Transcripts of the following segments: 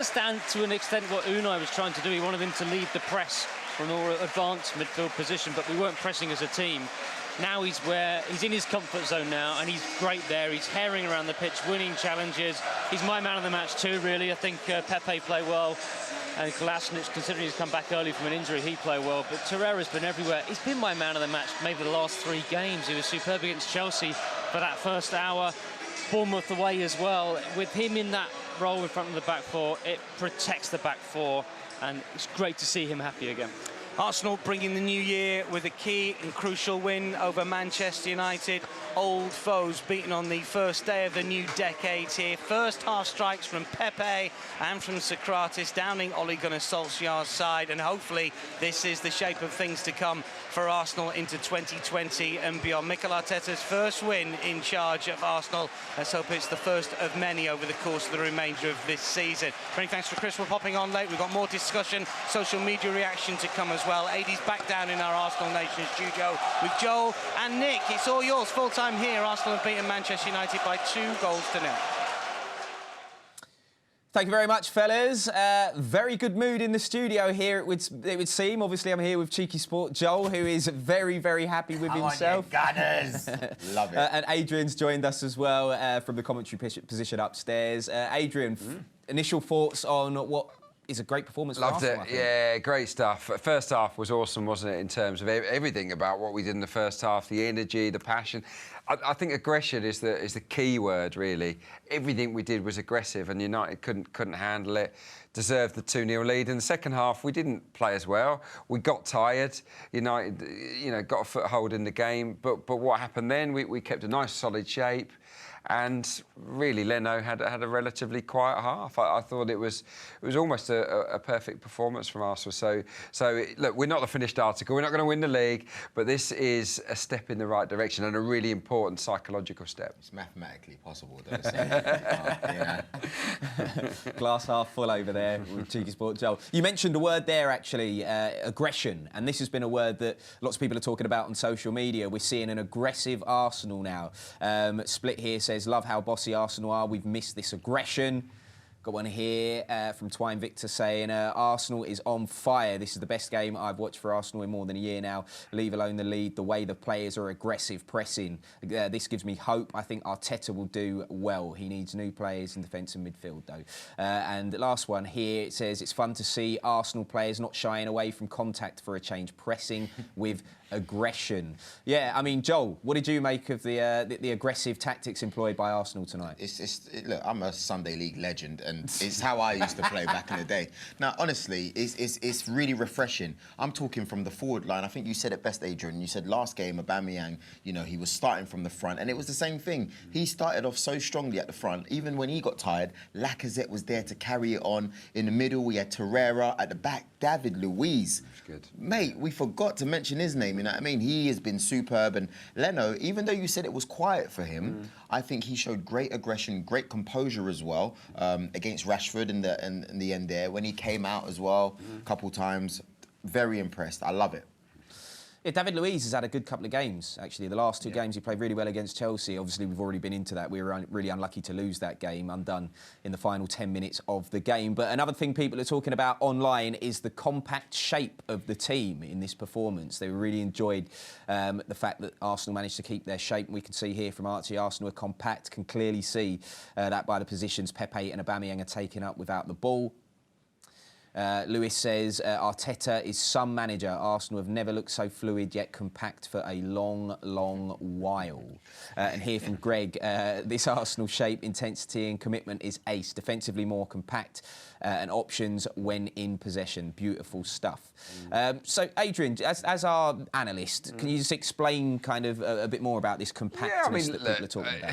understand to an extent what Unai was trying to do. He wanted him to lead the press from an more advanced midfield position, but we weren't pressing as a team. Now he's in his comfort zone now, and he's great there. He's herring around the pitch, winning challenges. He's my man of the match too, really. I think Pepe played well, and Kolasinac, considering he's come back early from an injury, he played well. But Torreira's been everywhere. He's been my man of the match maybe the last 3 games. He was superb against Chelsea for that first hour. Bournemouth away as well. With him in that role in front of the back four, it protects the back four, and it's great to see him happy again. Arsenal bringing the new year with a key and crucial win over Manchester United. Old foes beaten on the first day of the new decade here. First half strikes from Pepe and from Socrates, downing Ole Gunnar Solskjaer's side, and hopefully this is the shape of things to come for Arsenal into 2020 and beyond. Mikel Arteta's first win in charge of Arsenal. Let's hope it's the first of many over the course of the remainder of this season. Many thanks for Chris for popping on late. We've got more discussion, social media reaction to come as well. AD's back down in our Arsenal Nation studio with Joel and Nick. It's all yours. Full time here. Arsenal have beaten Manchester United by 2-0. Thank you very much, fellas. Very good mood in the studio here, it would seem. Obviously, I'm here with Cheeky Sport Joel, who is very, very happy with himself. Come on, you Gunners! Love it. And Adrian's joined us as well from the commentary position upstairs. Adrian, initial thoughts on what is a great performance for Arsenal? Loved it, yeah, great stuff. First half was awesome, wasn't it, in terms of everything about what we did in the first half, the energy, the passion. I think aggression is the key word, really. Everything we did was aggressive, and United couldn't handle it, deserved the 2-0 lead. In the second half, we didn't play as well. We got tired. United, got a foothold in the game, but what happened then? We kept a nice, solid shape. And really, Leno had a relatively quiet half. I thought it was almost a perfect performance from Arsenal. So look, we're not the finished article. We're not going to win the league, but this is a step in the right direction and a really important psychological step. It's mathematically possible, though. So, Glass half full over there with Cheeky Sport Joel. You mentioned a word there, actually, aggression. And this has been a word that lots of people are talking about on social media. We're seeing an aggressive Arsenal now. Split here says, love how bossy Arsenal are. We've missed this aggression. Got one here from Twine Victor saying, Arsenal is on fire. This is the best game I've watched for Arsenal in more than a year now. Leave alone the lead, the way the players are aggressive, pressing. This gives me hope. I think Arteta will do well. He needs new players in defence and midfield, though. And the last one here, it says, it's fun to see Arsenal players not shying away from contact for a change, pressing with aggression. Yeah, I mean, Joel, what did you make of the aggressive tactics employed by Arsenal tonight? Look, I'm a Sunday League legend, and it's how I used to play back in the day. Now, honestly, it's really refreshing. I'm talking from the forward line. I think you said it best, Adrian. You said last game, Aubameyang, he was starting from the front, and it was the same thing. He started off so strongly at the front. Even when he got tired, Lacazette was there to carry it on. In the middle, we had Torreira. At the back, David Luiz. Good. Mate, we forgot to mention his name, you know what I mean? He has been superb. And Leno, even though you said it was quiet for him, I think he showed great aggression, great composure as well against Rashford in the end there. When he came out as well a couple times, very impressed. I love it. Yeah, David Luiz has had a good couple of games, actually. The last 2 games he played really well against Chelsea. Obviously, we've already been into that. We were really unlucky to lose that game, undone in the final 10 minutes of the game. But another thing people are talking about online is the compact shape of the team in this performance. They really enjoyed the fact that Arsenal managed to keep their shape. We can see here from Archie, Arsenal are compact, can clearly see that by the positions Pepe and Aubameyang are taking up without the ball. Lewis says, Arteta is some manager. Arsenal have never looked so fluid yet compact for a long, long while. And here from Greg, this Arsenal shape, intensity and commitment is ace. Defensively more compact and options when in possession. Beautiful stuff. So, Adrian, as our analyst, can you just explain kind of a bit more about this compactness that people are talking about?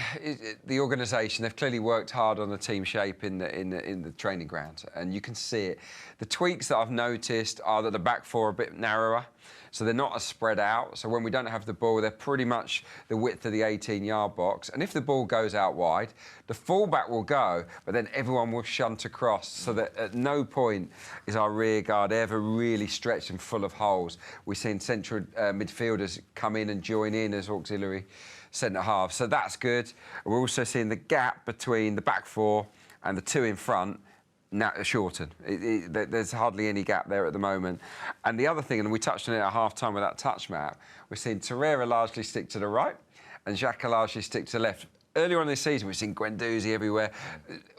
The organisation, they've clearly worked hard on the team shape in the training ground, and you can see it. The tweaks that I've noticed are that the back four are a bit narrower, so they're not as spread out. So when we don't have the ball, they're pretty much the width of the 18-yard box. And if the ball goes out wide, the fullback will go, but then everyone will shunt across, so that at no point is our rear guard ever really stretched and full of holes. We've seen central midfielders come in and join in as auxiliary centre-half, so that's good. We're also seeing the gap between the back four and the 2 in front shorten. There's hardly any gap there at the moment. And the other thing, and we touched on it at half-time with that touch map, we're seeing Torreira largely stick to the right and Xhaka largely stick to the left. Earlier on this season, we've seen Guendouzi everywhere.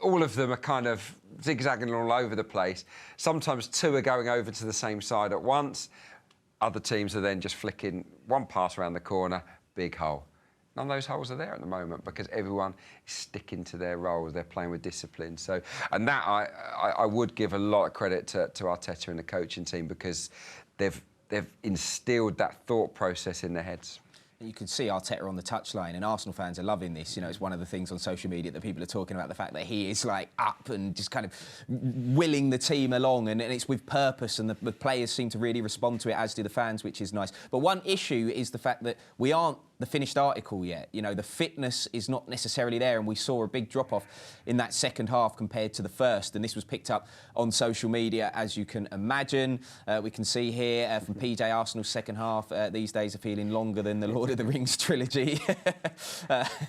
All of them are kind of zigzagging all over the place. Sometimes two are going over to the same side at once. Other teams are then just flicking one pass around the corner, big hole. None of those holes are there at the moment because everyone is sticking to their roles. They're playing with discipline. So, and that I would give a lot of credit to Arteta and the coaching team because they've instilled that thought process in their heads. You can see Arteta on the touchline, and Arsenal fans are loving this. You know, it's one of the things on social media that people are talking about, the fact that he is like up and just kind of willing the team along, and it's with purpose, and the players seem to really respond to it, as do the fans, which is nice. But one issue is the fact that we aren't the finished article yet. You know, the fitness is not necessarily there, and we saw a big drop-off in that second half compared to the first, and this was picked up on social media, as you can imagine. We can see here from PJ, Arsenal's second half these days are feeling longer than the Lord of the Rings trilogy.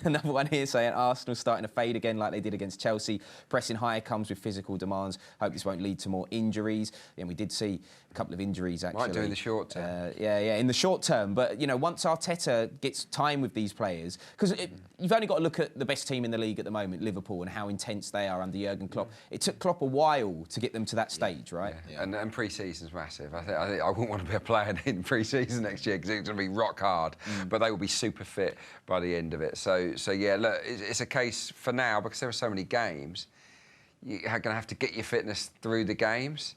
Another one here saying Arsenal starting to fade again like they did against Chelsea. Pressing higher comes with physical demands. Hope this won't lead to more injuries. And we did see a couple of injuries, actually. Might do in the short term. Yeah, in the short term. But, you know, once Arteta gets time with these players, because you've only got to look at the best team in the league at the moment, Liverpool, and how intense they are under Jurgen Klopp. It took Klopp a while to get them to that stage, right? Yeah. And pre-season's massive. I think I wouldn't want to be a player in pre-season next year because it's going to be rock hard. But they will be super fit by the end of it. So yeah, look, it's a case for now because there are so many games. You're going to have to get your fitness through the games.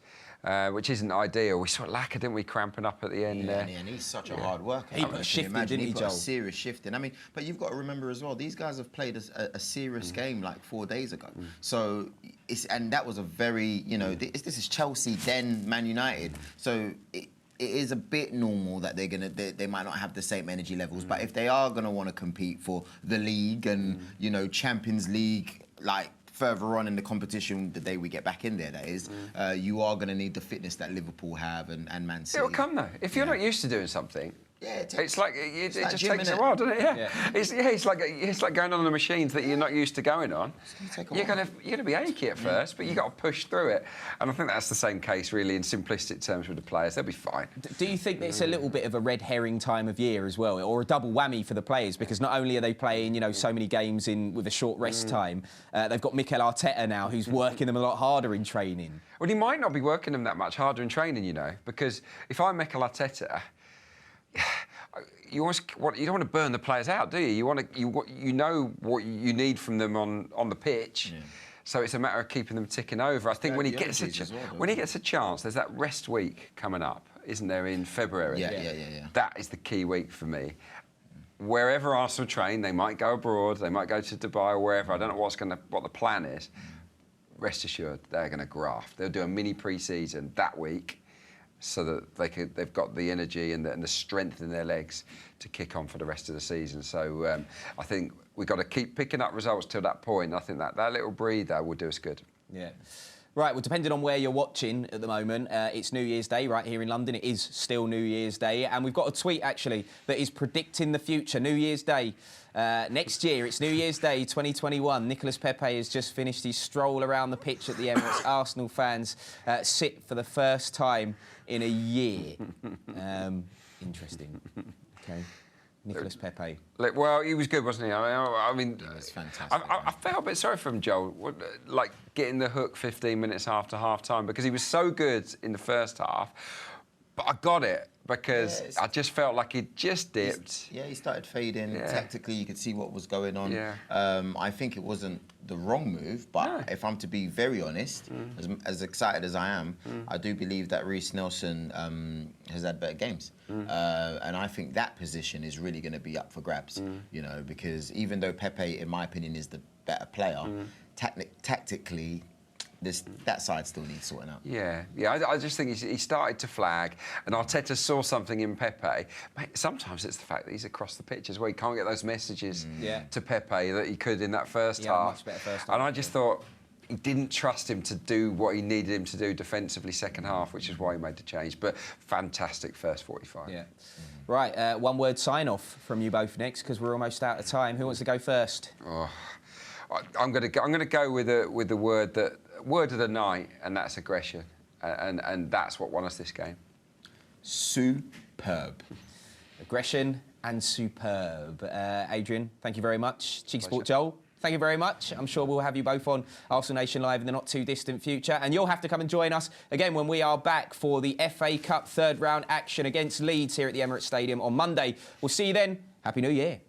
Which isn't ideal. We saw Laka, didn't we, cramping up at the end there? And he's such a hard worker. He put a shift in, didn't he, Joel? A serious shift in. I mean, but you've got to remember as well, these guys have played a serious game like 4 days ago. So, and that was a very, you know, this is Chelsea, then Man United. So it is a bit normal that they might not have the same energy levels. But if they are going to want to compete for the league and, you know, Champions League, like, further on in the competition, the day we get back in there, that is, you are going to need the fitness that Liverpool have and Man City. It'll come, though. If you're not used to doing something, yeah, it's like it just takes a while, doesn't it? Yeah. It's like going on the machines that you're not used to going on. You're gonna be achy at first, but you got to push through it. And I think that's the same case, really, in simplistic terms with the players. They'll be fine. Do you think that it's a little bit of a red herring time of year as well, or a double whammy for the players? Because not only are they playing, you know, so many games in with a short rest time, they've got MIKEL Arteta now, who's working them a lot harder in training. Well, he might not be working them that much harder in training, you know, because if I'm MIKEL Arteta, you don't want to burn the players out, do you? You know what you need from them on the pitch. Yeah. So it's a matter of keeping them ticking over. I think when he gets a chance, there's that rest week coming up, isn't there, in February? Yeah. That is the key week for me. Wherever Arsenal train, they might go abroad, they might go to Dubai or wherever. I don't know what the plan is. Rest assured, they're going to graft. They'll do a mini pre-season that week, so that they've got the energy and the strength in their legs to kick on for the rest of the season. So I think we've got to keep picking up results till that point. I think that little breather will do us good. Yeah. Right, well, depending on where you're watching at the moment, it's New Year's Day right here in London. It is still New Year's Day. And we've got a tweet, actually, that is predicting the future. New Year's Day next year. It's New Year's Day 2021. Nicolas Pepe has just finished his stroll around the pitch at the Emirates. Arsenal fans sit for the first time in a year. Interesting. OK. Nicolas Pepe. Well, he was good, wasn't he? I mean, it was fantastic. I felt a bit sorry for him, Joel, like getting the hook 15 minutes after half-time, because he was so good in the first half. But I got it because I just felt like he just dipped. He started fading. Yeah. Tactically, you could see what was going on. Yeah. I think it wasn't the wrong move, but if I'm to be very honest, as excited as I am, I do believe that Reece Nelson has had better games. And I think that position is really going to be up for grabs, you know, because even though Pepe, in my opinion, is the better player, tactically, that side still needs sorting out. Yeah. I just think he started to flag, and Arteta saw something in Pepe. Mate, sometimes it's the fact that he's across the pitch as well. He can't get those messages to Pepe that he could in that first half. Much better first half. And I just thought he didn't trust him to do what he needed him to do defensively second half, which is why he made the change. But fantastic first 45. Yeah. Right, one-word sign-off from you both next, because we're almost out of time. Who wants to go first? I'm going to go with the word that word of the night, and that's aggression. And that's what won us this game. Superb. Aggression and superb. Adrian, thank you very much. Cheeky Sport Joel, thank you very much. I'm sure we'll have you both on Arsenal Nation Live in the not too distant future. And you'll have to come and join us again when we are back for the FA Cup third round action against Leeds here at the Emirates Stadium on Monday. We'll see you then. Happy New Year.